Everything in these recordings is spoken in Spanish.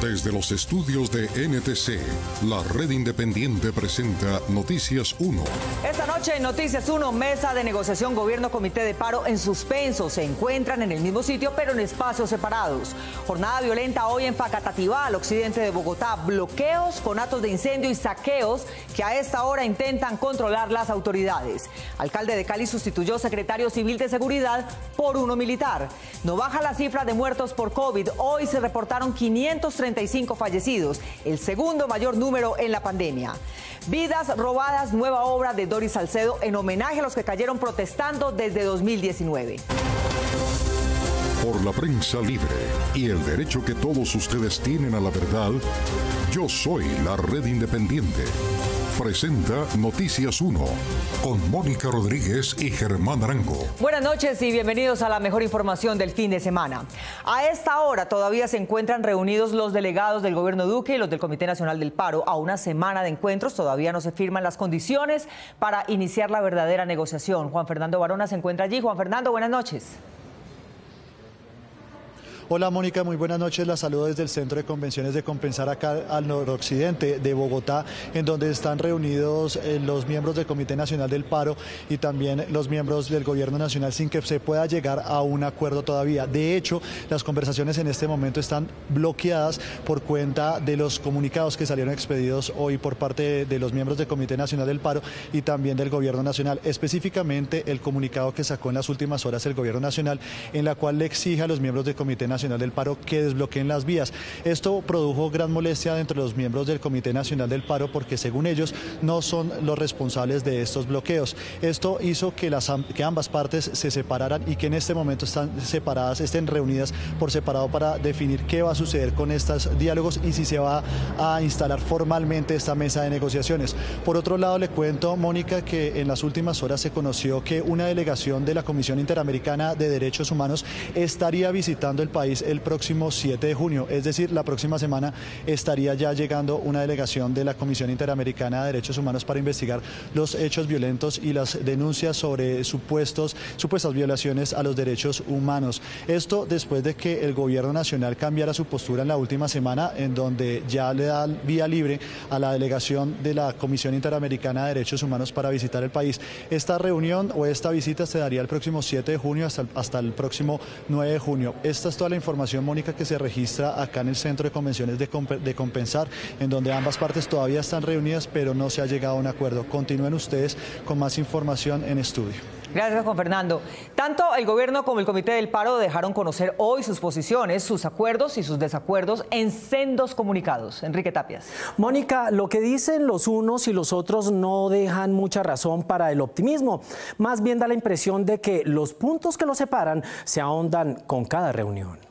Desde los estudios de NTC, la red independiente presenta Noticias 1. Esta noche en Noticias 1, mesa de negociación Gobierno-Comité de Paro en suspenso. Se encuentran en el mismo sitio, pero en espacios separados. Jornada violenta hoy en Facatativá, al occidente de Bogotá. Bloqueos con actos de incendio y saqueos que a esta hora intentan controlar las autoridades. Alcalde de Cali sustituyó secretario civil de seguridad por uno militar. No baja la cifra de muertos por COVID. Hoy se reportaron 535 fallecidos, el segundo mayor número en la pandemia. Vidas robadas, nueva obra de Doris Salcedo en homenaje a los que cayeron protestando desde 2019. Por la prensa libre y el derecho que todos ustedes tienen a la verdad, Yo Soy la Red Independiente. Presenta Noticias 1 con Mónica Rodríguez y Germán Arango. Buenas noches y bienvenidos a la mejor información del fin de semana. A esta hora todavía se encuentran reunidos los delegados del gobierno Duque y los del Comité Nacional del Paro. A una semana de encuentros todavía no se firman las condiciones para iniciar la verdadera negociación. Juan Fernando Barona se encuentra allí. Juan Fernando, buenas noches. Hola Mónica, muy buenas noches. La saludo desde el Centro de Convenciones de Compensar acá al noroccidente de Bogotá, en donde están reunidos los miembros del Comité Nacional del Paro y también los miembros del Gobierno Nacional sin que se pueda llegar a un acuerdo todavía. De hecho, las conversaciones en este momento están bloqueadas por cuenta de los comunicados que salieron expedidos hoy por parte de los miembros del Comité Nacional del Paro y también del Gobierno Nacional. Específicamente el comunicado que sacó en las últimas horas el Gobierno Nacional, en la cual le exige a los miembros del Comité Nacional del Paro que desbloqueen las vías. Esto produjo gran molestia dentro de los miembros del Comité Nacional del Paro porque según ellos no son los responsables de estos bloqueos. Esto hizo que ambas partes se separaran y que en este momento estén reunidas por separado para definir qué va a suceder con estos diálogos y si se va a instalar formalmente esta mesa de negociaciones. Por otro lado, le cuento, Mónica, que en las últimas horas se conoció que una delegación de la Comisión Interamericana de Derechos Humanos estaría visitando el país el próximo 7 de junio, es decir, la próxima semana estaría ya llegando una delegación de la Comisión Interamericana de Derechos Humanos para investigar los hechos violentos y las denuncias sobre supuestas violaciones a los derechos humanos. Esto después de que el Gobierno Nacional cambiara su postura en la última semana, en donde ya le da vía libre a la delegación de la Comisión Interamericana de Derechos Humanos para visitar el país. Esta reunión o esta visita se daría el próximo 7 de junio hasta el próximo 9 de junio. Esta es toda la información, Mónica, que se registra acá en el Centro de Convenciones de Compensar, en donde ambas partes todavía están reunidas, pero no se ha llegado a un acuerdo. Continúen ustedes con más información en estudio. Gracias, Juan Fernando. Tanto el gobierno como el Comité del Paro dejaron conocer hoy sus posiciones, sus acuerdos y sus desacuerdos en sendos comunicados. Enrique Tapias. Mónica, lo que dicen los unos y los otros no dejan mucha razón para el optimismo. Más bien da la impresión de que los puntos que los separan se ahondan con cada reunión.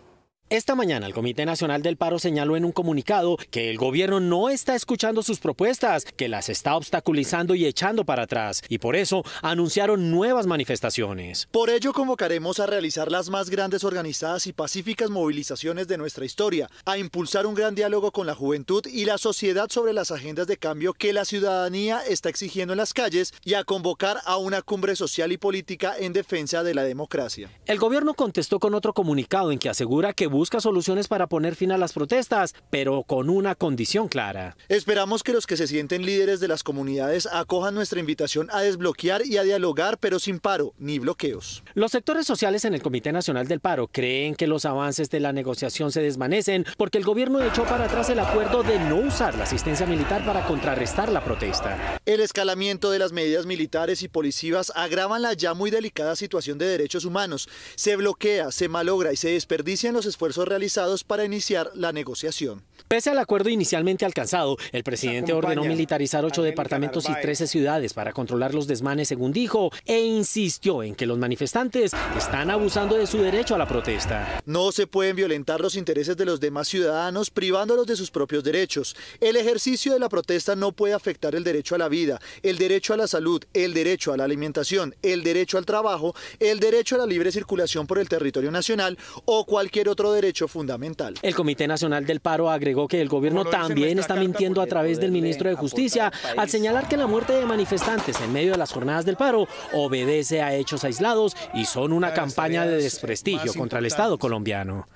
Esta mañana el Comité Nacional del Paro señaló en un comunicado que el gobierno no está escuchando sus propuestas, que las está obstaculizando y echando para atrás, y por eso anunciaron nuevas manifestaciones. Por ello convocaremos a realizar las más grandes, organizadas y pacíficas movilizaciones de nuestra historia, a impulsar un gran diálogo con la juventud y la sociedad sobre las agendas de cambio que la ciudadanía está exigiendo en las calles y a convocar a una cumbre social y política en defensa de la democracia. El gobierno contestó con otro comunicado en que asegura que busca soluciones para poner fin a las protestas, pero con una condición clara. Esperamos que los que se sienten líderes de las comunidades acojan nuestra invitación a desbloquear y a dialogar, pero sin paro ni bloqueos. Los sectores sociales en el Comité Nacional del Paro creen que los avances de la negociación se desvanecen porque el gobierno echó para atrás el acuerdo de no usar la asistencia militar para contrarrestar la protesta. El escalamiento de las medidas militares y policivas agravan la ya muy delicada situación de derechos humanos. Se bloquea, se malogra y se desperdician los esfuerzos realizados para iniciar la negociación. Pese al acuerdo inicialmente alcanzado, el presidente ordenó militarizar 8 departamentos y 13 ciudades para controlar los desmanes, según dijo, e insistió en que los manifestantes están abusando de su derecho a la protesta. No se pueden violentar los intereses de los demás ciudadanos privándolos de sus propios derechos. El ejercicio de la protesta no puede afectar el derecho a la vida, el derecho a la salud, el derecho a la alimentación, el derecho al trabajo, el derecho a la libre circulación por el territorio nacional o cualquier otro derecho fundamental. El Comité Nacional del Paro agregó que el gobierno también está mintiendo a través del ministro de Justicia al señalar que la muerte de manifestantes en medio de las jornadas del paro obedece a hechos aislados y son una campaña de desprestigio contra el Estado colombiano.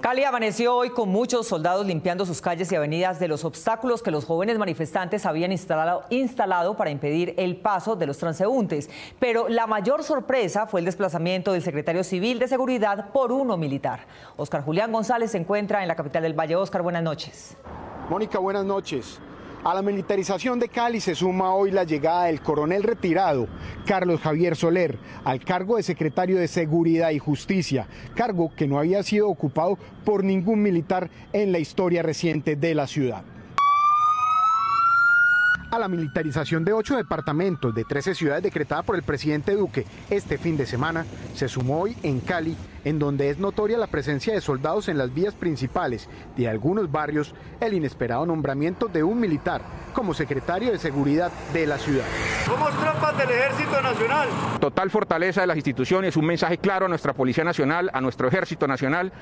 Cali amaneció hoy con muchos soldados limpiando sus calles y avenidas de los obstáculos que los jóvenes manifestantes habían instalado para impedir el paso de los transeúntes. Pero la mayor sorpresa fue el desplazamiento del secretario civil de Seguridad por uno militar. Óscar Julián González se encuentra en la capital del Valle. Óscar, buenas noches. Mónica, buenas noches. A la militarización de Cali se suma hoy la llegada del coronel retirado Carlos Javier Soler al cargo de secretario de Seguridad y Justicia, cargo que no había sido ocupado por ningún militar en la historia reciente de la ciudad. A la militarización de 8 departamentos de 13 ciudades decretada por el presidente Duque este fin de semana, se sumó hoy en Cali, en donde es notoria la presencia de soldados en las vías principales de algunos barrios, el inesperado nombramiento de un militar como secretario de Seguridad de la ciudad. Somos tropas del Ejército Nacional. Total fortaleza de las instituciones, un mensaje claro a nuestra Policía Nacional, a nuestro Ejército Nacional,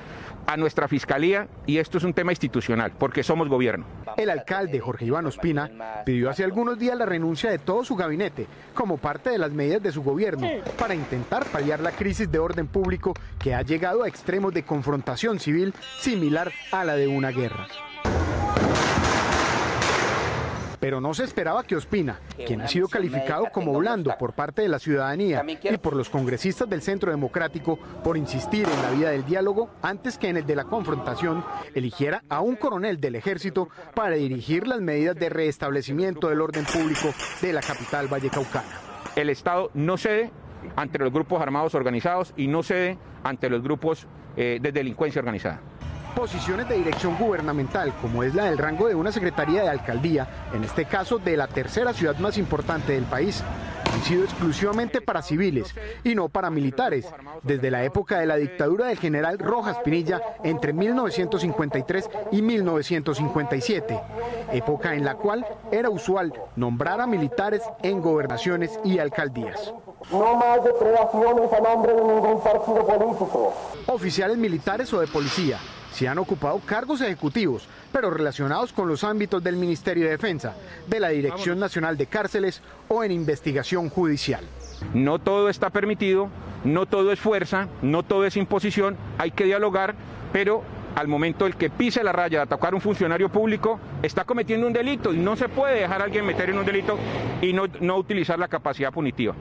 a nuestra Fiscalía, y esto es un tema institucional, porque somos gobierno. El alcalde Jorge Iván Ospina pidió hace algunos días la renuncia de todo su gabinete como parte de las medidas de su gobierno para intentar paliar la crisis de orden público que ha llegado a extremos de confrontación civil similar a la de una guerra. Pero no se esperaba que Ospina, quien ha sido calificado como blando por parte de la ciudadanía y por los congresistas del Centro Democrático por insistir en la vía del diálogo antes que en el de la confrontación, eligiera a un coronel del ejército para dirigir las medidas de restablecimiento del orden público de la capital vallecaucana. El Estado no cede ante los grupos armados organizados y no cede ante los grupos de delincuencia organizada. Posiciones de dirección gubernamental, como es la del rango de una secretaría de alcaldía, en este caso de la tercera ciudad más importante del país, han sido exclusivamente para civiles y no para militares, desde la época de la dictadura del general Rojas Pinilla entre 1953 y 1957, época en la cual era usual nombrar a militares en gobernaciones y alcaldías. No más depredaciones a nombre de ningún partido político. Oficiales militares o de policía se han ocupado cargos ejecutivos, pero relacionados con los ámbitos del Ministerio de Defensa, de la Dirección Nacional de Cárceles o en investigación judicial. No todo está permitido, no todo es fuerza, no todo es imposición, hay que dialogar, pero al momento el que pise la raya de atacar a un funcionario público está cometiendo un delito y no se puede dejar a alguien meter en un delito y no utilizar la capacidad punitiva.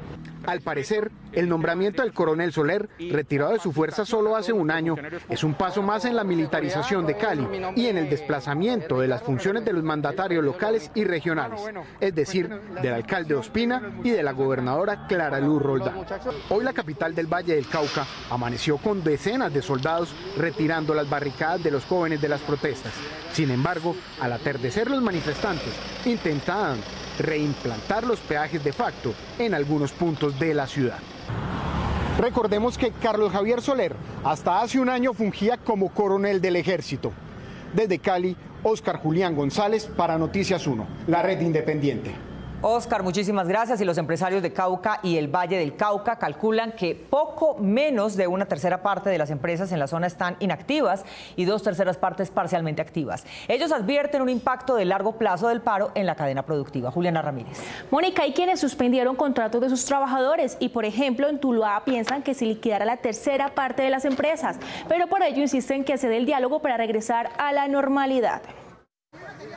Al parecer, el nombramiento del coronel Soler, retirado de su fuerza solo hace un año, es un paso más en la militarización de Cali y en el desplazamiento de las funciones de los mandatarios locales y regionales, es decir, del alcalde Ospina y de la gobernadora Clara Luz Roldán. Hoy la capital del Valle del Cauca amaneció con decenas de soldados retirando las barricadas de los jóvenes de las protestas. Sin embargo, al atardecer los manifestantes intentaban reimplantar los peajes de facto en algunos puntos de la ciudad. Recordemos que Carlos Javier Soler hasta hace un año fungía como coronel del ejército. Desde Cali, Óscar Julián González para Noticias 1, la red independiente. Óscar, muchísimas gracias. Y los empresarios de Cauca y el Valle del Cauca calculan que poco menos de una tercera parte de las empresas en la zona están inactivas y 2/3 partes parcialmente activas. Ellos advierten un impacto de largo plazo del paro en la cadena productiva. Juliana Ramírez. Mónica, hay quienes suspendieron contratos de sus trabajadores y, por ejemplo, en Tuluá piensan que se liquidará la tercera parte de las empresas, pero por ello insisten que se dé el diálogo para regresar a la normalidad.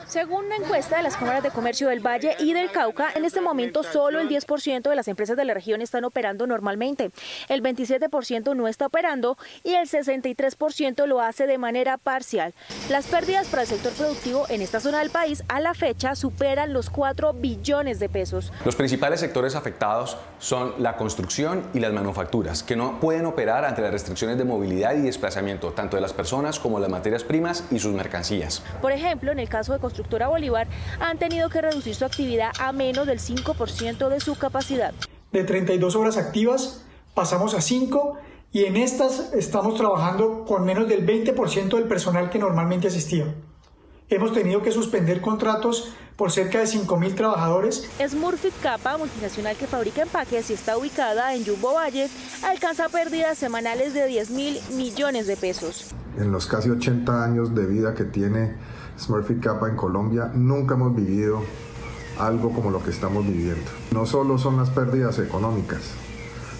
Según una encuesta de las cámaras de comercio del Valle y del Cauca, en este momento solo el 10% de las empresas de la región están operando normalmente, el 27% no está operando y el 63% lo hace de manera parcial. Las pérdidas para el sector productivo en esta zona del país a la fecha superan los 4 billones de pesos. Los principales sectores afectados son la construcción y las manufacturas, que no pueden operar ante las restricciones de movilidad y desplazamiento, tanto de las personas como las materias primas y sus mercancías. Por ejemplo, en el caso de Constructora Bolívar, han tenido que reducir su actividad a menos del 5% de su capacidad. De 32 horas activas pasamos a 5 y en estas estamos trabajando con menos del 20% del personal que normalmente asistía. Hemos tenido que suspender contratos por cerca de 5.000 trabajadores. Smurfit Kappa, multinacional que fabrica empaques y está ubicada en Jumbo Valle, alcanza pérdidas semanales de 10.000 millones de pesos. En los casi 80 años de vida que tiene Smurfit Kappa en Colombia, nunca hemos vivido algo como lo que estamos viviendo. No solo son las pérdidas económicas,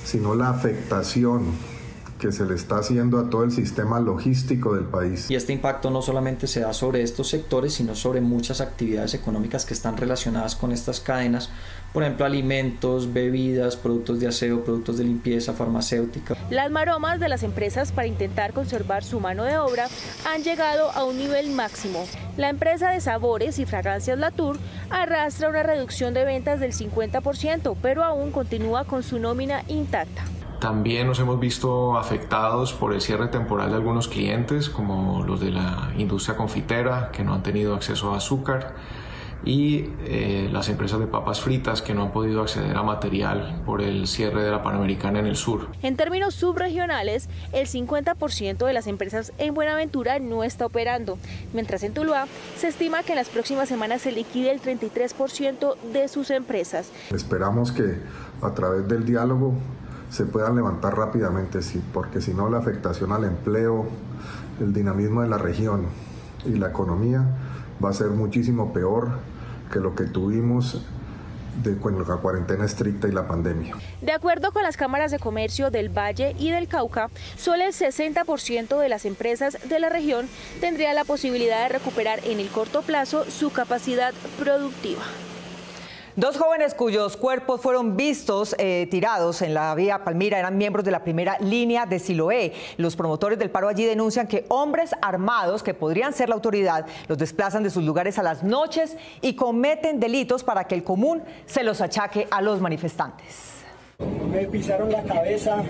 sino la afectación que se le está haciendo a todo el sistema logístico del país. Y este impacto no solamente se da sobre estos sectores, sino sobre muchas actividades económicas que están relacionadas con estas cadenas, por ejemplo, alimentos, bebidas, productos de aseo, productos de limpieza, farmacéutica. Las maromas de las empresas para intentar conservar su mano de obra han llegado a un nivel máximo. La empresa de sabores y fragancias Latour arrastra una reducción de ventas del 50%, pero aún continúa con su nómina intacta. También nos hemos visto afectados por el cierre temporal de algunos clientes, como los de la industria confitera, que no han tenido acceso a azúcar, y las empresas de papas fritas, que no han podido acceder a material por el cierre de la Panamericana en el sur. En términos subregionales, el 50% de las empresas en Buenaventura no está operando, mientras en Tuluá se estima que en las próximas semanas se liquide el 33% de sus empresas. Esperamos que a través del diálogo se puedan levantar rápidamente, sí, porque si no la afectación al empleo, el dinamismo de la región y la economía va a ser muchísimo peor que lo que tuvimos con la cuarentena estricta y la pandemia. De acuerdo con las cámaras de comercio del Valle y del Cauca, solo el 60% de las empresas de la región tendría la posibilidad de recuperar en el corto plazo su capacidad productiva. Dos jóvenes cuyos cuerpos fueron vistos tirados en la vía Palmira eran miembros de la primera línea de Siloé. Los promotores del paro allí denuncian que hombres armados, que podrían ser la autoridad, los desplazan de sus lugares a las noches y cometen delitos para que el común se los achaque a los manifestantes. Me pisaron la cabeza.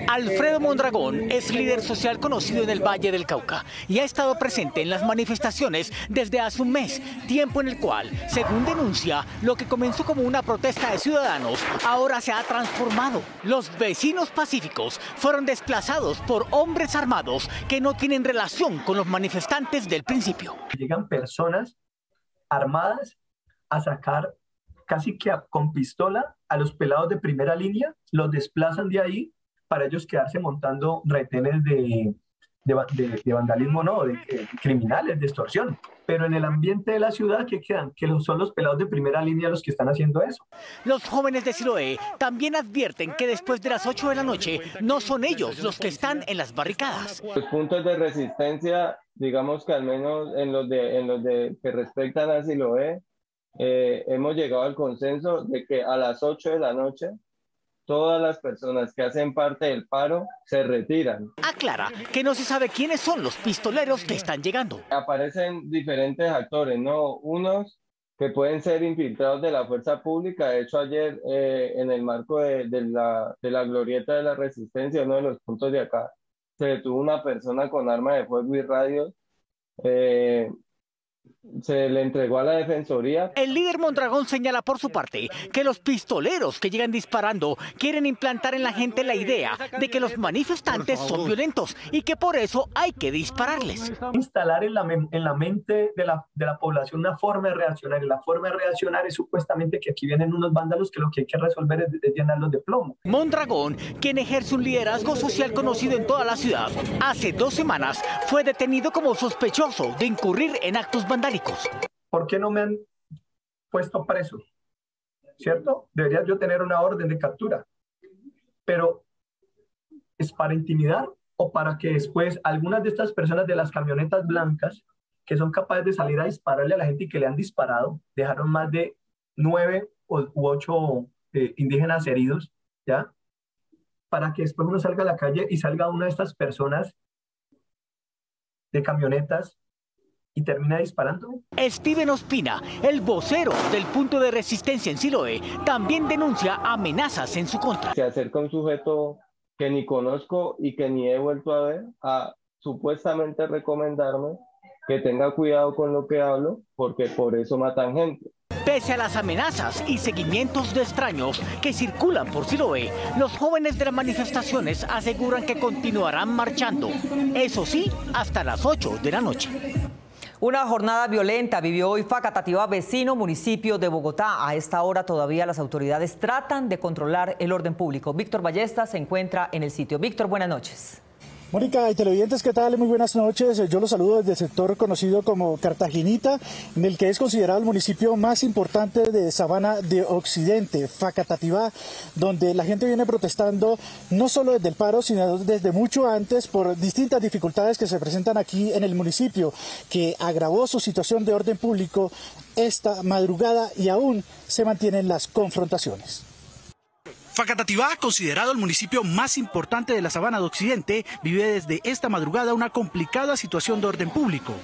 Alfredo Mondragón es líder social conocido en el Valle del Cauca y ha estado presente en las manifestaciones desde hace un mes, tiempo en el cual, según denuncia, lo que comenzó como una protesta de ciudadanos ahora se ha transformado. Los vecinos pacíficos fueron desplazados por hombres armados que no tienen relación con los manifestantes del principio. Llegan personas armadas a sacar casi que con pistola a los pelados de primera línea, los desplazan de ahí para ellos quedarse montando retenes de vandalismo, no, de criminales, de extorsión. Pero en el ambiente de la ciudad, ¿qué quedan? Que son los pelados de primera línea los que están haciendo eso. Los jóvenes de Siloé también advierten que después de las 8 de la noche no son ellos los que están en las barricadas. Los puntos de resistencia, digamos que al menos en los que respectan a Siloé, hemos llegado al consenso de que a las 8 de la noche todas las personas que hacen parte del paro se retiran. Aclara que no se sabe quiénes son los pistoleros que están llegando. Aparecen diferentes actores, ¿no? Unos que pueden ser infiltrados de la fuerza pública. De hecho, ayer en el marco de la glorieta de la resistencia, uno de los puntos de acá, se detuvo una persona con arma de fuego y radios. Se le entregó a la Defensoría. El líder Mondragón señala por su parte que los pistoleros que llegan disparando quieren implantar en la gente la idea de que los manifestantes son violentos y que por eso hay que dispararles. Instalar en la mente de la población una forma de reaccionar, y la forma de reaccionar es supuestamente que aquí vienen unos vándalos que lo que hay que resolver es llenarlos de plomo. Mondragón, quien ejerce un liderazgo social conocido en toda la ciudad, hace 2 semanas fue detenido como sospechoso de incurrir en actos vandálicos. ¿Por qué no me han puesto preso? ¿Cierto? Debería yo tener una orden de captura. Pero ¿es para intimidar o para que después algunas de estas personas de las camionetas blancas que son capaces de salir a dispararle a la gente y que le han disparado, dejaron más de 9 u 8 indígenas heridos, ¿ya? Para que después uno salga a la calle y salga una de estas personas de camionetas y termina disparando. Steven Ospina, el vocero del punto de resistencia en Siloé, también denuncia amenazas en su contra. Se acerca un sujeto que ni conozco y que ni he vuelto a ver a supuestamente recomendarme que tenga cuidado con lo que hablo, porque por eso matan gente. Pese a las amenazas y seguimientos de extraños que circulan por Siloé, los jóvenes de las manifestaciones aseguran que continuarán marchando, eso sí, hasta las 8 de la noche. Una jornada violenta vivió hoy Facatativá, vecino municipio de Bogotá. A esta hora todavía las autoridades tratan de controlar el orden público. Víctor Ballesta se encuentra en el sitio. Víctor, buenas noches. Mónica y televidentes, ¿qué tal? Muy buenas noches. Yo los saludo desde el sector conocido como Cartaginita, en el que es considerado el municipio más importante de Sabana de Occidente, Facatativá, donde la gente viene protestando no solo desde el paro, sino desde mucho antes por distintas dificultades que se presentan aquí en el municipio, que agravó su situación de orden público esta madrugada y aún se mantienen las confrontaciones. Facatativá, considerado el municipio más importante de la Sabana de Occidente, vive desde esta madrugada una complicada situación de orden público.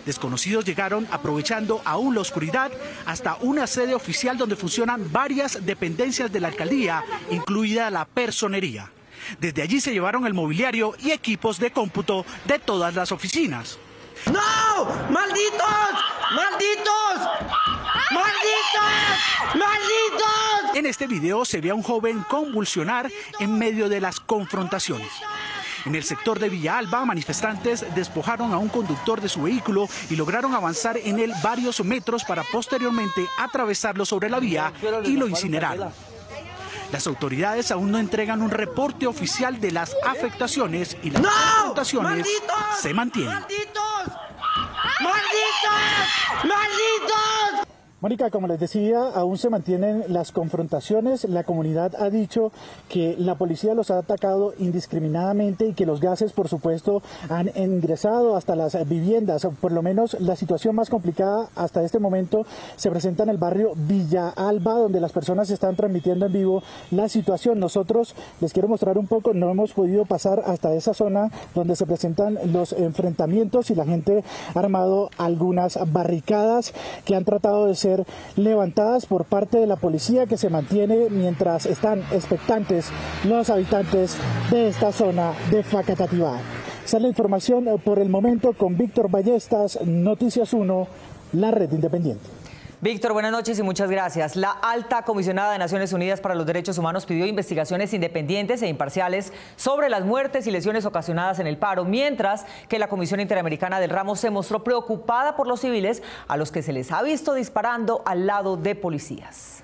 Desconocidos llegaron aprovechando aún la oscuridad hasta una sede oficial donde funcionan varias dependencias de la alcaldía, incluida la personería. Desde allí se llevaron el mobiliario y equipos de cómputo de todas las oficinas. ¡No! ¡Malditos! ¡Malditos! ¡Malditos! ¡Malditos! En este video se ve a un joven convulsionar en medio de las confrontaciones. En el sector de Villa Alba, manifestantes despojaron a un conductor de su vehículo y lograron avanzar en él varios metros para posteriormente atravesarlo sobre la vía y lo incineraron. Las autoridades aún no entregan un reporte oficial de las afectaciones y las confrontaciones se mantienen. ¡Malditos! ¡Malditos! ¡Malditos! Mónica, como les decía, aún se mantienen las confrontaciones. La comunidad ha dicho que la policía los ha atacado indiscriminadamente y que los gases, por supuesto, han ingresado hasta las viviendas. Por lo menos la situación más complicada hasta este momento se presenta en el barrio Villa Alba, donde las personas están transmitiendo en vivo la situación. Nosotros les quiero mostrar un poco, no hemos podido pasar hasta esa zona donde se presentan los enfrentamientos y la gente ha armado algunas barricadas que han tratado de ser levantadas por parte de la policía, que se mantiene mientras están expectantes los habitantes de esta zona de Facatativá. Esa es la información por el momento con Víctor Ballestas, Noticias 1, la red independiente. Víctor, buenas noches y muchas gracias. La alta comisionada de Naciones Unidas para los Derechos Humanos pidió investigaciones independientes e imparciales sobre las muertes y lesiones ocasionadas en el paro, mientras que la Comisión Interamericana del Ramo se mostró preocupada por los civiles a los que se les ha visto disparando al lado de policías.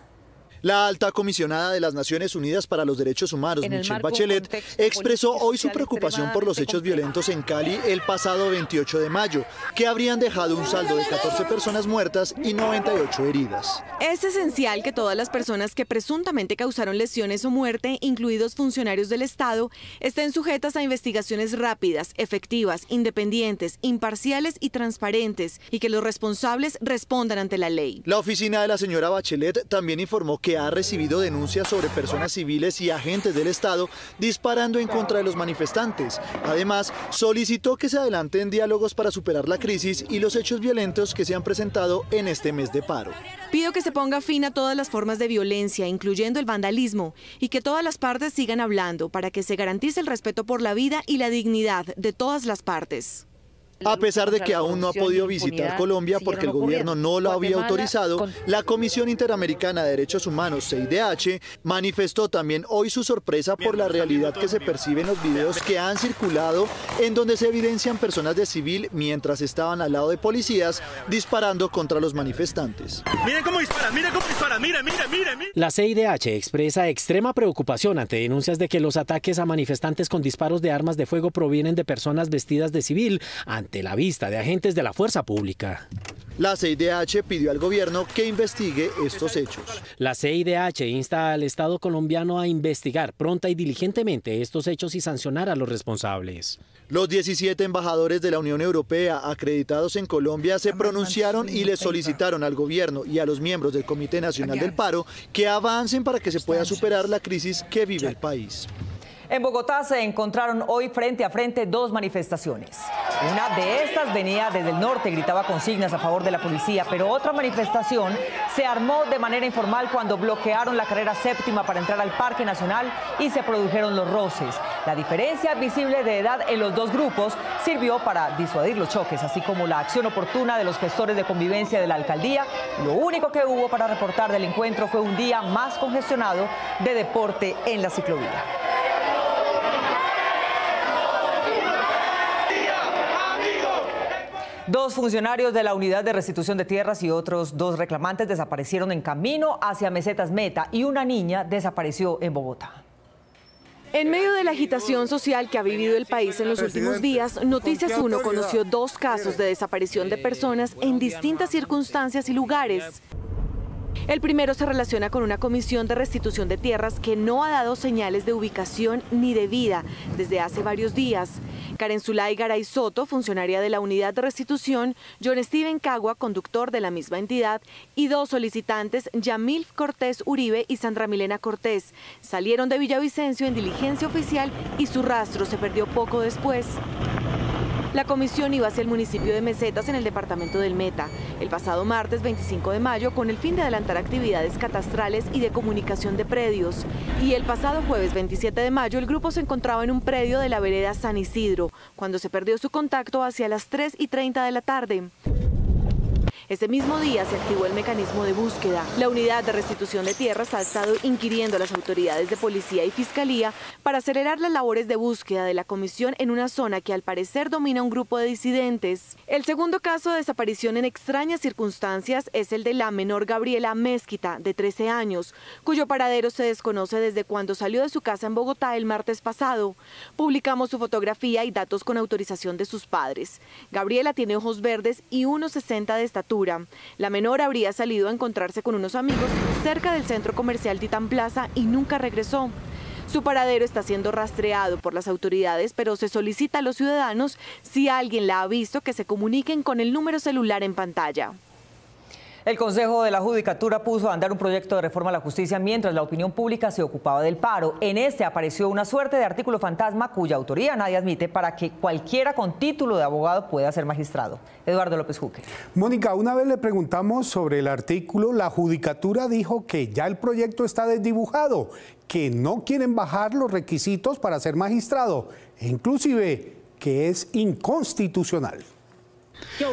La alta comisionada de las Naciones Unidas para los Derechos Humanos, Michelle Bachelet, expresó hoy su preocupación por los hechos violentos en Cali el pasado 28 de mayo, que habrían dejado un saldo de 14 personas muertas y 98 heridas. Es esencial que todas las personas que presuntamente causaron lesiones o muerte, incluidos funcionarios del Estado, estén sujetas a investigaciones rápidas, efectivas, independientes, imparciales y transparentes, y que los responsables respondan ante la ley. La oficina de la señora Bachelet también informó que ha recibido denuncias sobre personas civiles y agentes del Estado disparando en contra de los manifestantes. Además, solicitó que se adelanten diálogos para superar la crisis y los hechos violentos que se han presentado en este mes de paro. Pido que se ponga fin a todas las formas de violencia, incluyendo el vandalismo, y que todas las partes sigan hablando para que se garantice el respeto por la vida y la dignidad de todas las partes. A pesar de que aún no ha podido visitar Colombia porque el gobierno no lo había autorizado, la Comisión Interamericana de Derechos Humanos, CIDH, manifestó también hoy su sorpresa por la realidad que se percibe en los videos que han circulado, en donde se evidencian personas de civil mientras estaban al lado de policías disparando contra los manifestantes. Miren cómo disparan, miren cómo disparan, mira. La CIDH expresa extrema preocupación ante denuncias de que los ataques a manifestantes con disparos de armas de fuego provienen de personas vestidas de civil ante la vista de agentes de la fuerza pública. La CIDH pidió al gobierno que investigue estos hechos. La CIDH insta al Estado colombiano a investigar pronta y diligentemente estos hechos y sancionar a los responsables. Los 17 embajadores de la Unión Europea acreditados en Colombia se pronunciaron y le solicitaron al gobierno y a los miembros del Comité Nacional del Paro que avancen para que se pueda superar la crisis que vive el país. En Bogotá se encontraron hoy frente a frente dos manifestaciones. Una de estas venía desde el norte, gritaba consignas a favor de la policía, pero otra manifestación se armó de manera informal cuando bloquearon la carrera séptima para entrar al Parque Nacional y se produjeron los roces. La diferencia visible de edad en los dos grupos sirvió para disuadir los choques, así como la acción oportuna de los gestores de convivencia de la alcaldía. Lo único que hubo para reportar del encuentro fue un día más congestionado de deporte en la ciclovía. 2 funcionarios de la Unidad de Restitución de Tierras y otros 2 reclamantes desaparecieron en camino hacia Mesetas Meta y una niña desapareció en Bogotá. En medio de la agitación social que ha vivido el país en los últimos días, Noticias 1 conoció 2 casos de desaparición de personas en distintas circunstancias y lugares. El primero se relaciona con una comisión de restitución de tierras que no ha dado señales de ubicación ni de vida desde hace varios días. Karen Zulay Garay Soto, funcionaria de la Unidad de Restitución, John Steven Cagua, conductor de la misma entidad, y 2 solicitantes, Yamil Cortés Uribe y Sandra Milena Cortés, salieron de Villavicencio en diligencia oficial y su rastro se perdió poco después. La comisión iba hacia el municipio de Mesetas en el departamento del Meta el pasado martes 25 de mayo con el fin de adelantar actividades catastrales y de comunicación de predios. Y el pasado jueves 27 de mayo el grupo se encontraba en un predio de la vereda San Isidro cuando se perdió su contacto hacia las 3:30 de la tarde. Ese mismo día se activó el mecanismo de búsqueda. La Unidad de Restitución de Tierras ha estado inquiriendo a las autoridades de policía y fiscalía para acelerar las labores de búsqueda de la comisión en una zona que al parecer domina un grupo de disidentes. El segundo caso de desaparición en extrañas circunstancias es el de la menor Gabriela Mezquita, de 13 años, cuyo paradero se desconoce desde cuando salió de su casa en Bogotá el martes pasado. Publicamos su fotografía y datos con autorización de sus padres. Gabriela tiene ojos verdes y 1,60 de estatura. La menor habría salido a encontrarse con unos amigos cerca del centro comercial Titán Plaza y nunca regresó. Su paradero está siendo rastreado por las autoridades, pero se solicita a los ciudadanos, si alguien la ha visto, que se comuniquen con el número celular en pantalla. El Consejo de la Judicatura puso a andar un proyecto de reforma a la justicia mientras la opinión pública se ocupaba del paro. En este apareció una suerte de artículo fantasma cuya autoría nadie admite para que cualquiera con título de abogado pueda ser magistrado. Eduardo López Juque. Mónica, una vez le preguntamos sobre el artículo, la Judicatura dijo que ya el proyecto está desdibujado, que no quieren bajar los requisitos para ser magistrado e inclusive que es inconstitucional.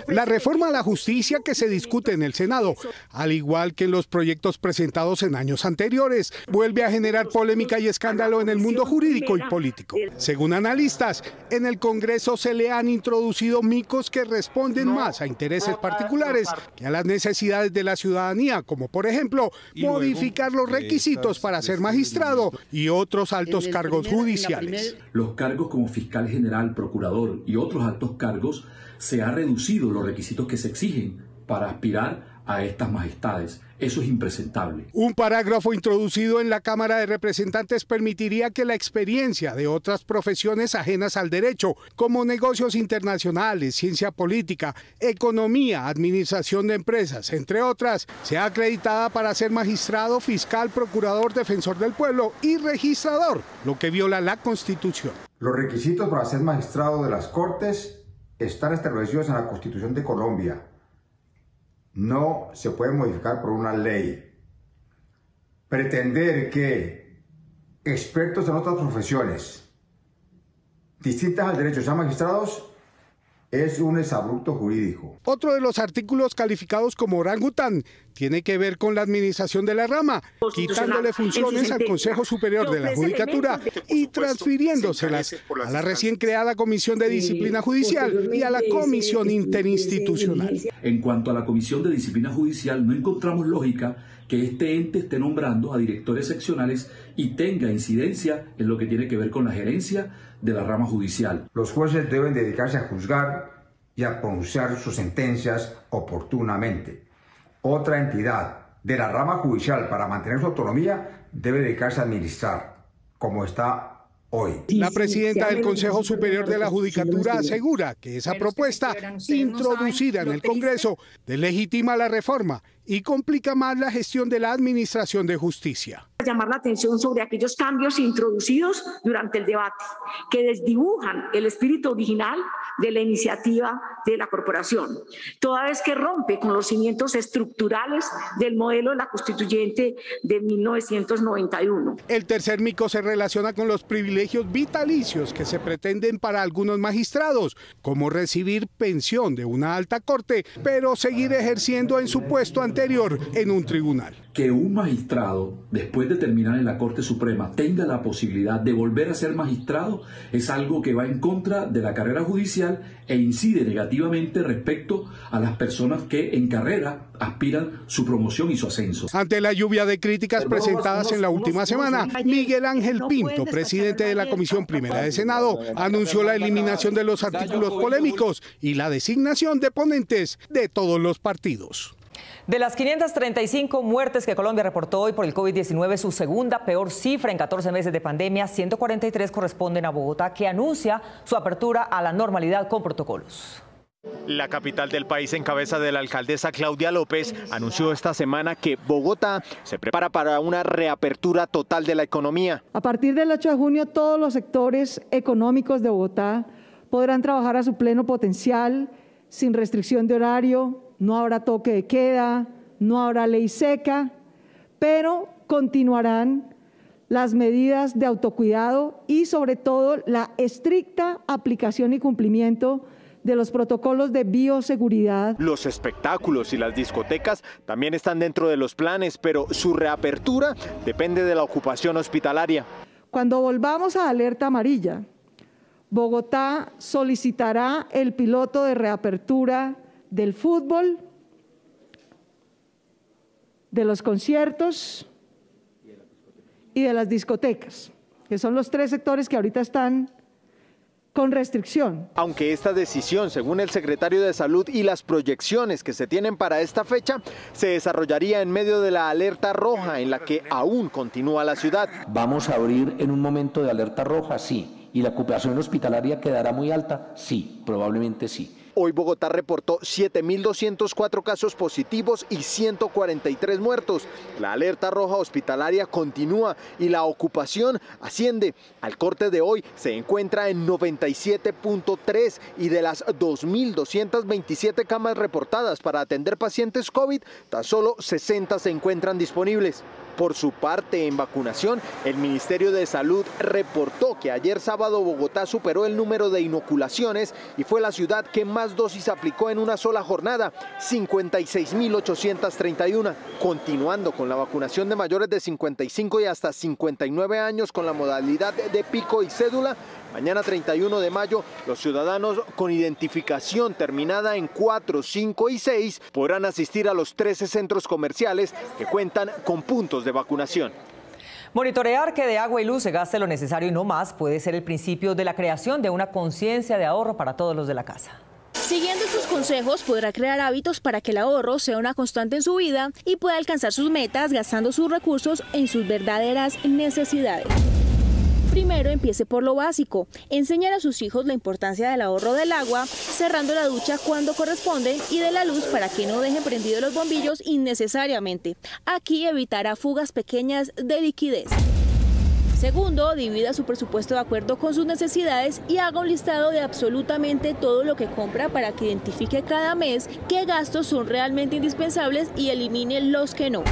La reforma a la justicia que se discute en el Senado, al igual que en los proyectos presentados en años anteriores, vuelve a generar polémica y escándalo en el mundo jurídico y político. Según analistas, en el Congreso se le han introducido micos que responden más a intereses particulares que a las necesidades de la ciudadanía, como por ejemplo, modificar los requisitos para ser magistrado y otros altos cargos judiciales. Los cargos como fiscal general, procurador y otros altos cargos se ha reducido los requisitos que se exigen para aspirar a estas majestades. Eso es impresentable. Un parágrafo introducido en la Cámara de Representantes permitiría que la experiencia de otras profesiones ajenas al derecho, como negocios internacionales, ciencia política, economía, administración de empresas, entre otras, sea acreditada para ser magistrado, fiscal, procurador, defensor del pueblo y registrador, lo que viola la Constitución. Los requisitos para ser magistrado de las Cortes están establecidos en la Constitución de Colombia. No se puede modificar por una ley. Pretender que expertos en otras profesiones distintas al derecho sean magistrados es un exabrupto jurídico. Otro de los artículos calificados como orangután tiene que ver con la administración de la rama, quitándole funciones al Consejo Superior de la Judicatura y transfiriéndoselas a la recién creada Comisión de Disciplina Judicial y a la Comisión Interinstitucional. En cuanto a la Comisión de Disciplina Judicial, no encontramos lógica que este ente esté nombrando a directores seccionales y tenga incidencia en lo que tiene que ver con la gerencia de la rama judicial. Los jueces deben dedicarse a juzgar y a pronunciar sus sentencias oportunamente. Otra entidad de la rama judicial, para mantener su autonomía, debe dedicarse a administrar, como está hoy. La presidenta del Consejo Superior de la Judicatura asegura que esa propuesta, introducida en el Congreso, deslegitima la reforma y complica más la gestión de la Administración de Justicia. Llamar la atención sobre aquellos cambios introducidos durante el debate que desdibujan el espíritu original de la iniciativa de la corporación, toda vez que rompe con los cimientos estructurales del modelo de la Constituyente de 1991. El tercer mico se relaciona con los privilegios vitalicios que se pretenden para algunos magistrados, como recibir pensión de una alta corte, pero seguir ejerciendo en su puesto anterior en un tribunal. Que un magistrado, después de terminal en la Corte Suprema tenga la posibilidad de volver a ser magistrado es algo que va en contra de la carrera judicial e incide negativamente respecto a las personas que en carrera aspiran su promoción y su ascenso. Ante la lluvia de críticas presentadas en la última semana, Miguel Ángel Pinto, presidente de la Comisión Primera de Senado, anunció la eliminación de los artículos polémicos y la designación de ponentes de todos los partidos. De las 535 muertes que Colombia reportó hoy por el COVID-19, su segunda peor cifra en 14 meses de pandemia, 143 corresponden a Bogotá, que anuncia su apertura a la normalidad con protocolos. La capital del país, en cabeza de la alcaldesa Claudia López, anunció esta semana que Bogotá se prepara para una reapertura total de la economía. A partir del 8 de junio, todos los sectores económicos de Bogotá podrán trabajar a su pleno potencial, sin restricción de horario. No habrá toque de queda, no habrá ley seca, pero continuarán las medidas de autocuidado y sobre todo la estricta aplicación y cumplimiento de los protocolos de bioseguridad. Los espectáculos y las discotecas también están dentro de los planes, pero su reapertura depende de la ocupación hospitalaria. Cuando volvamos a alerta amarilla, Bogotá solicitará el piloto de reapertura del fútbol, de los conciertos y de las discotecas, que son los tres sectores que ahorita están con restricción. Aunque esta decisión, según el secretario de Salud y las proyecciones que se tienen para esta fecha, se desarrollaría en medio de la alerta roja en la que aún continúa la ciudad. ¿Vamos a abrir en un momento de alerta roja? Sí. ¿Y la ocupación hospitalaria quedará muy alta? Sí, probablemente sí. Hoy Bogotá reportó 7.204 casos positivos y 143 muertos. La alerta roja hospitalaria continúa y la ocupación asciende. Al corte de hoy se encuentra en 97.3 y de las 2.227 camas reportadas para atender pacientes COVID, tan solo 60 se encuentran disponibles. Por su parte, en vacunación, el Ministerio de Salud reportó que ayer sábado Bogotá superó el número de inoculaciones y fue la ciudad que más dosis aplicó en una sola jornada, 56.831. Continuando con la vacunación de mayores de 55 y hasta 59 años con la modalidad de pico y cédula, mañana 31 de mayo, los ciudadanos con identificación terminada en 4, 5 y 6 podrán asistir a los 13 centros comerciales que cuentan con puntos de vacunación. Monitorear que de agua y luz se gaste lo necesario y no más puede ser el principio de la creación de una conciencia de ahorro para todos los de la casa. Siguiendo estos consejos podrá crear hábitos para que el ahorro sea una constante en su vida y pueda alcanzar sus metas gastando sus recursos en sus verdaderas necesidades. Primero, empiece por lo básico. Enseñar a sus hijos la importancia del ahorro del agua, cerrando la ducha cuando corresponde y de la luz para que no dejen prendidos los bombillos innecesariamente. Aquí evitará fugas pequeñas de liquidez. Segundo, divida su presupuesto de acuerdo con sus necesidades y haga un listado de absolutamente todo lo que compra para que identifique cada mes qué gastos son realmente indispensables y elimine los que no.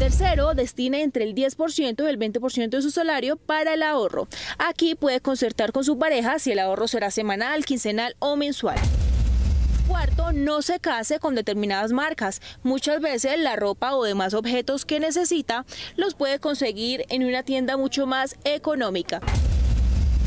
Tercero, destine entre el 10% y el 20% de su salario para el ahorro. Aquí puede concertar con su pareja si el ahorro será semanal, quincenal o mensual. Cuarto, no se case con determinadas marcas. Muchas veces la ropa o demás objetos que necesita los puede conseguir en una tienda mucho más económica.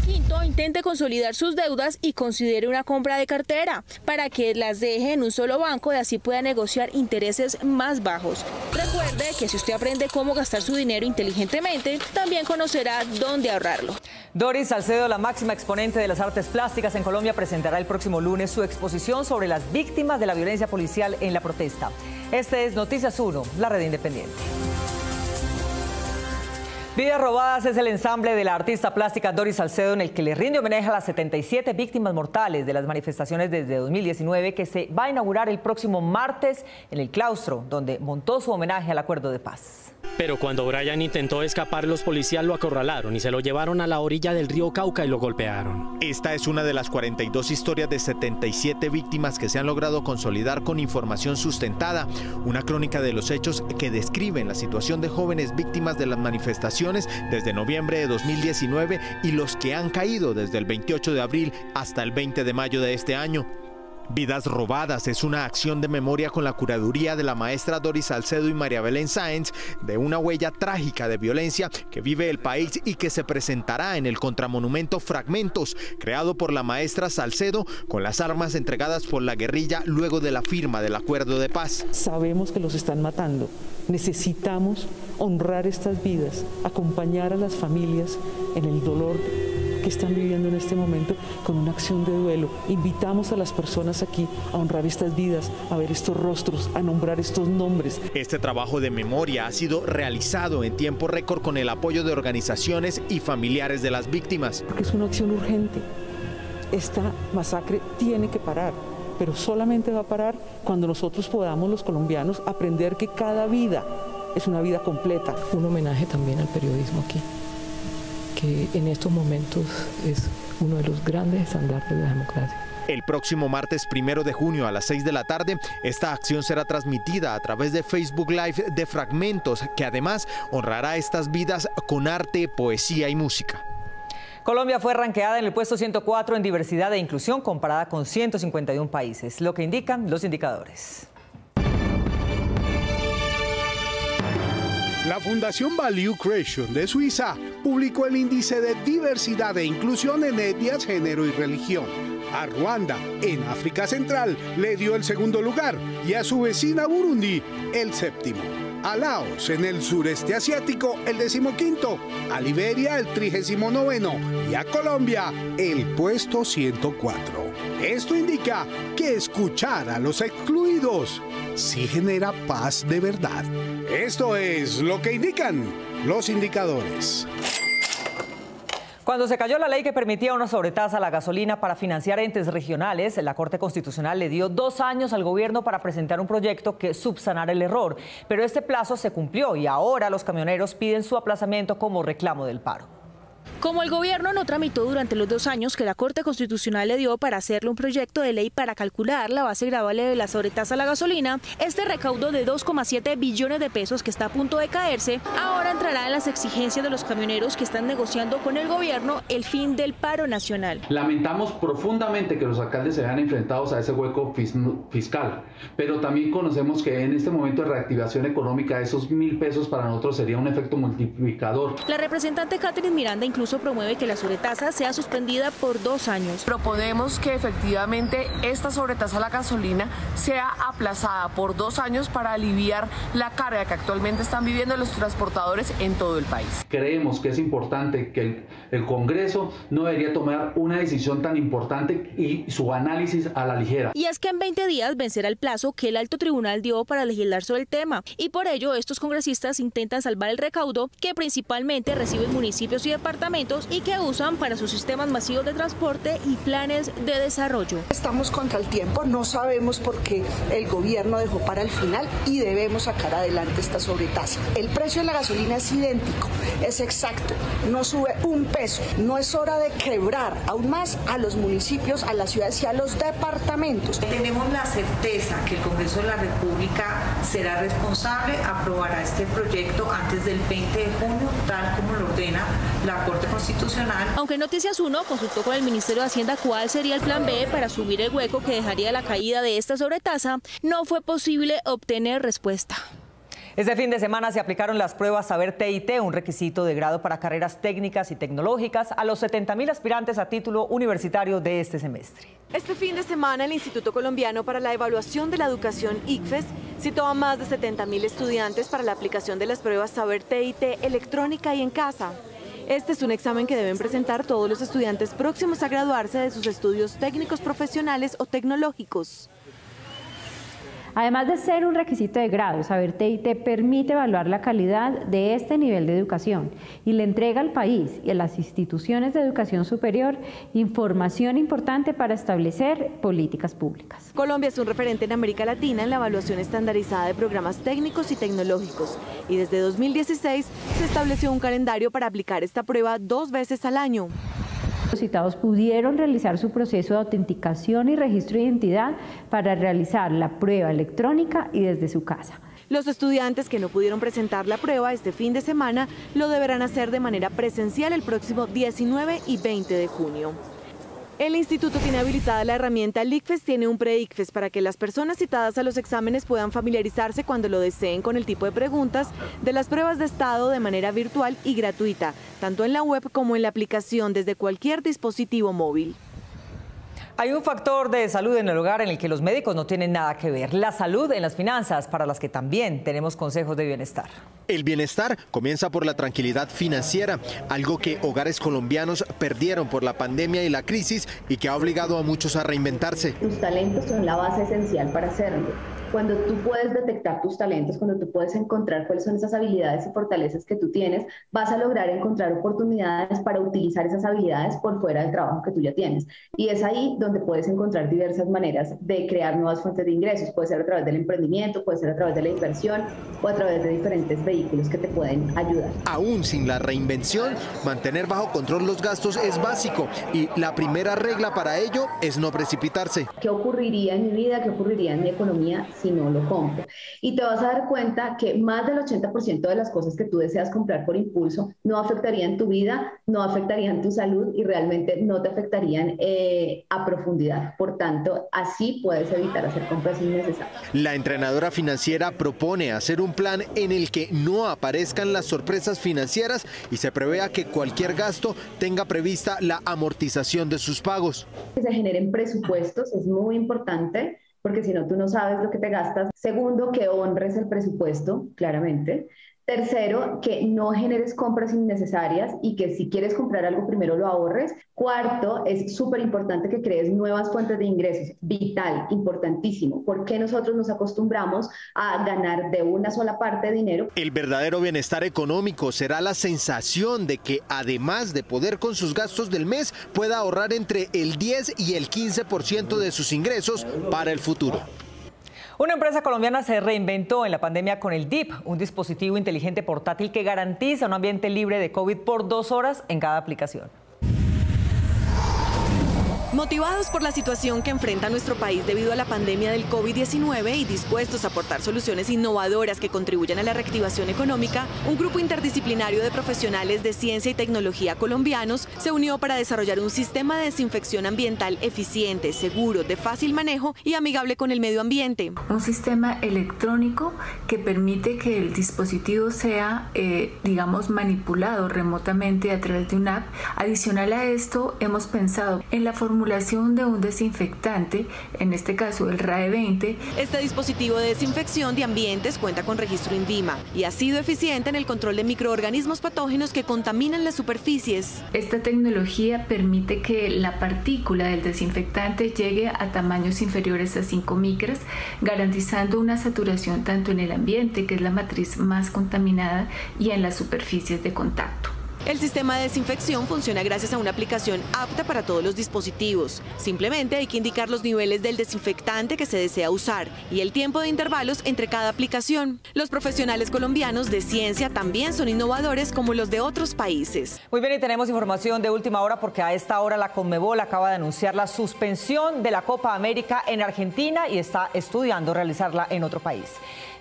Quinto, intente consolidar sus deudas y considere una compra de cartera para que las deje en un solo banco y así pueda negociar intereses más bajos. Recuerde que si usted aprende cómo gastar su dinero inteligentemente, también conocerá dónde ahorrarlo. Doris Salcedo, la máxima exponente de las artes plásticas en Colombia, presentará el próximo lunes su exposición sobre las víctimas de la violencia policial en la protesta. Este es Noticias 1, la red independiente. Vidas Robadas es el ensamble de la artista plástica Doris Salcedo en el que le rinde homenaje a las 77 víctimas mortales de las manifestaciones desde 2019 que se va a inaugurar el próximo martes en el claustro, donde montó su homenaje al acuerdo de paz. Pero cuando Brian intentó escapar, los policías lo acorralaron y se lo llevaron a la orilla del río Cauca y lo golpearon. Esta es una de las 42 historias de 77 víctimas que se han logrado consolidar con información sustentada. Una crónica de los hechos que describen la situación de jóvenes víctimas de las manifestaciones desde noviembre de 2019 y los que han caído desde el 28 de abril hasta el 20 de mayo de este año. Vidas robadas es una acción de memoria con la curaduría de la maestra Doris Salcedo y María Belén Sáenz de una huella trágica de violencia que vive el país y que se presentará en el contramonumento Fragmentos, creado por la maestra Salcedo con las armas entregadas por la guerrilla luego de la firma del acuerdo de paz. Sabemos que los están matando. Necesitamos honrar estas vidas, acompañar a las familias en el dolor que están viviendo en este momento con una acción de duelo. Invitamos a las personas aquí a honrar estas vidas, a ver estos rostros, a nombrar estos nombres. Este trabajo de memoria ha sido realizado en tiempo récord con el apoyo de organizaciones y familiares de las víctimas. Porque es una acción urgente. Esta masacre tiene que parar, pero solamente va a parar cuando nosotros podamos, los colombianos, aprender que cada vida es una vida completa. Un homenaje también al periodismo aquí, que en estos momentos es uno de los grandes estandartes de la democracia. El próximo martes 1 de junio a las 6 de la tarde, esta acción será transmitida a través de Facebook Live de Fragmentos, que además honrará estas vidas con arte, poesía y música. Colombia fue ranqueada en el puesto 104 en diversidad e inclusión comparada con 151 países, lo que indican los indicadores. La Fundación Value Creation de Suiza publicó el índice de diversidad e inclusión en etnias, género y religión. A Ruanda, en África Central, le dio el segundo lugar y a su vecina Burundi el séptimo. A Laos, en el sureste asiático, el 15º, a Liberia el 39º y a Colombia el puesto 104. Esto indica que escuchar a los excluidos sí genera paz de verdad. Esto es lo que indican los indicadores. Cuando se cayó la ley que permitía una sobretasa a la gasolina para financiar entes regionales, la Corte Constitucional le dio 2 años al gobierno para presentar un proyecto que subsanara el error. Pero este plazo se cumplió y ahora los camioneros piden su aplazamiento como reclamo del paro. Como el gobierno no tramitó durante los 2 años que la Corte Constitucional le dio para hacerle un proyecto de ley para calcular la base gravable de la sobretasa a la gasolina, este recaudo de 2,7 billones de pesos que está a punto de caerse, ahora entrará en las exigencias de los camioneros que están negociando con el gobierno el fin del paro nacional. Lamentamos profundamente que los alcaldes se vean enfrentados a ese hueco fiscal, pero también conocemos que en este momento de reactivación económica esos 1.000 pesos para nosotros sería un efecto multiplicador. La representante Catherine Miranda incluso promueve que la sobretasa sea suspendida por 2 años. Proponemos que efectivamente esta sobretasa a la gasolina sea aplazada por 2 años para aliviar la carga que actualmente están viviendo los transportadores en todo el país. Creemos que es importante que el Congreso no debería tomar una decisión tan importante y su análisis a la ligera. Y es que en 20 días vencerá el plazo que el alto tribunal dio para legislar sobre el tema. Y por ello estos congresistas intentan salvar el recaudo que principalmente reciben municipios y departamentos y que usan para sus sistemas masivos de transporte y planes de desarrollo. Estamos contra el tiempo, no sabemos por qué el gobierno dejó para el final y debemos sacar adelante esta sobretasa. El precio de la gasolina es idéntico, es exacto, no sube 1 peso. No es hora de quebrar aún más a los municipios, a las ciudades y a los departamentos. Tenemos la certeza que el Congreso de la República será responsable, aprobará este proyecto antes del 20 de junio, tal como lo ordena la Corte Constitucional. Aunque Noticias 1 consultó con el Ministerio de Hacienda cuál sería el plan B para subir el hueco que dejaría la caída de esta sobretasa, no fue posible obtener respuesta. Este fin de semana se aplicaron las pruebas Saber TIT, un requisito de grado para carreras técnicas y tecnológicas, a los 70.000 aspirantes a título universitario de este semestre. Este fin de semana, el Instituto Colombiano para la Evaluación de la Educación, ICFES, citó a más de 70.000 estudiantes para la aplicación de las pruebas Saber TIT electrónica y en casa. Este es un examen que deben presentar todos los estudiantes próximos a graduarse de sus estudios técnicos, profesionales o tecnológicos. Además de ser un requisito de grado, Saber TIT permite evaluar la calidad de este nivel de educación y le entrega al país y a las instituciones de educación superior información importante para establecer políticas públicas. Colombia es un referente en América Latina en la evaluación estandarizada de programas técnicos y tecnológicos y desde 2016 se estableció un calendario para aplicar esta prueba 2 veces al año. Los citados pudieron realizar su proceso de autenticación y registro de identidad para realizar la prueba electrónica y desde su casa. Los estudiantes que no pudieron presentar la prueba este fin de semana lo deberán hacer de manera presencial el próximo 19 y 20 de junio. El instituto tiene habilitada la herramienta El ICFES tiene un pre-ICFES para que las personas citadas a los exámenes puedan familiarizarse cuando lo deseen con el tipo de preguntas de las pruebas de estado de manera virtual y gratuita, tanto en la web como en la aplicación desde cualquier dispositivo móvil. Hay un factor de salud en el hogar en el que los médicos no tienen nada que ver, la salud en las finanzas, para las que también tenemos consejos de bienestar. El bienestar comienza por la tranquilidad financiera, algo que hogares colombianos perdieron por la pandemia y la crisis y que ha obligado a muchos a reinventarse. Tus talentos son la base esencial para hacerlo. Cuando tú puedes detectar tus talentos, cuando tú puedes encontrar cuáles son esas habilidades y fortalezas que tú tienes, vas a lograr encontrar oportunidades para utilizar esas habilidades por fuera del trabajo que tú ya tienes. Y es ahí donde puedes encontrar diversas maneras de crear nuevas fuentes de ingresos. Puede ser a través del emprendimiento, puede ser a través de la inversión o a través de diferentes vehículos que te pueden ayudar. Aún sin la reinvención, mantener bajo control los gastos es básico y la primera regla para ello es no precipitarse. ¿Qué ocurriría en mi vida? ¿Qué ocurriría en mi economía si no lo compro? Y te vas a dar cuenta que más del 80% de las cosas que tú deseas comprar por impulso no afectarían tu vida, no afectarían tu salud y realmente no te afectarían a profundidad. Por tanto, así puedes evitar hacer compras innecesarias. La entrenadora financiera propone hacer un plan en el que no aparezcan las sorpresas financieras y se prevea que cualquier gasto tenga prevista la amortización de sus pagos. Que se generen presupuestos es muy importante, porque si no, tú no sabes lo que te gastas. Segundo, que honres el presupuesto, claramente. Tercero, que no generes compras innecesarias y que si quieres comprar algo, primero lo ahorres. Cuarto, es súper importante que crees nuevas fuentes de ingresos. Vital, importantísimo. ¿Por qué nosotros nos acostumbramos a ganar de una sola parte de dinero? El verdadero bienestar económico será la sensación de que, además de poder con sus gastos del mes, pueda ahorrar entre el 10 y el 15% de sus ingresos para el futuro. Una empresa colombiana se reinventó en la pandemia con el DIP, un dispositivo inteligente portátil que garantiza un ambiente libre de COVID por 2 horas en cada aplicación. Motivados por la situación que enfrenta nuestro país debido a la pandemia del COVID-19 y dispuestos a aportar soluciones innovadoras que contribuyan a la reactivación económica, un grupo interdisciplinario de profesionales de ciencia y tecnología colombianos se unió para desarrollar un sistema de desinfección ambiental eficiente, seguro, de fácil manejo y amigable con el medio ambiente. Un sistema electrónico que permite que el dispositivo sea, digamos, manipulado remotamente a través de una app. Adicional a esto, hemos pensado en la formulación de un desinfectante, en este caso el RAE 20. Este dispositivo de desinfección de ambientes cuenta con registro INVIMA y ha sido eficiente en el control de microorganismos patógenos que contaminan las superficies. Esta tecnología permite que la partícula del desinfectante llegue a tamaños inferiores a 5 micras, garantizando una saturación tanto en el ambiente, que es la matriz más contaminada, y en las superficies de contacto. El sistema de desinfección funciona gracias a una aplicación apta para todos los dispositivos. Simplemente hay que indicar los niveles del desinfectante que se desea usar y el tiempo de intervalos entre cada aplicación. Los profesionales colombianos de ciencia también son innovadores como los de otros países. Muy bien, y tenemos información de última hora porque a esta hora la Conmebol acaba de anunciar la suspensión de la Copa América en Argentina y está estudiando realizarla en otro país.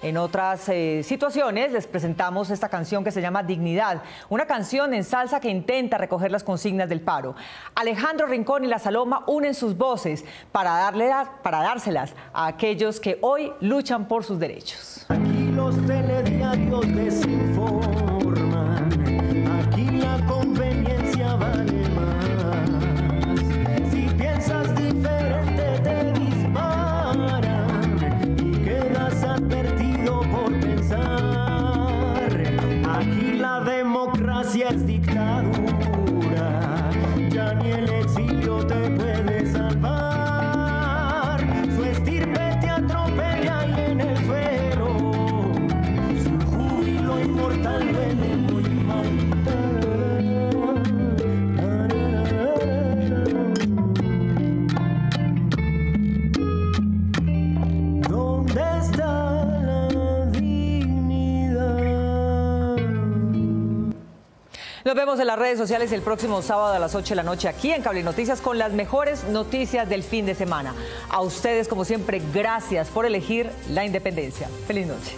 En otras situaciones les presentamos esta canción que se llama Dignidad, una canción en salsa que intenta recoger las consignas del paro. Alejandro Rincón y La Saloma unen sus voces para dárselas a aquellos que hoy luchan por sus derechos. Aquí los telediarios desinforman, aquí la conveniencia vale más. Si piensas diferente te disparan y quedas advertido por pensar. Aquí la democracia es dictadura, ya ni el exilio te puede salvar. Su estirpe te atropella y en el suelo su júbilo inmortal duele muy mal. ¿Dónde está la dignidad? Nos vemos en las redes sociales el próximo sábado a las 8 de la noche aquí en Cable Noticias con las mejores noticias del fin de semana. A ustedes, como siempre, gracias por elegir la independencia. Feliz noche.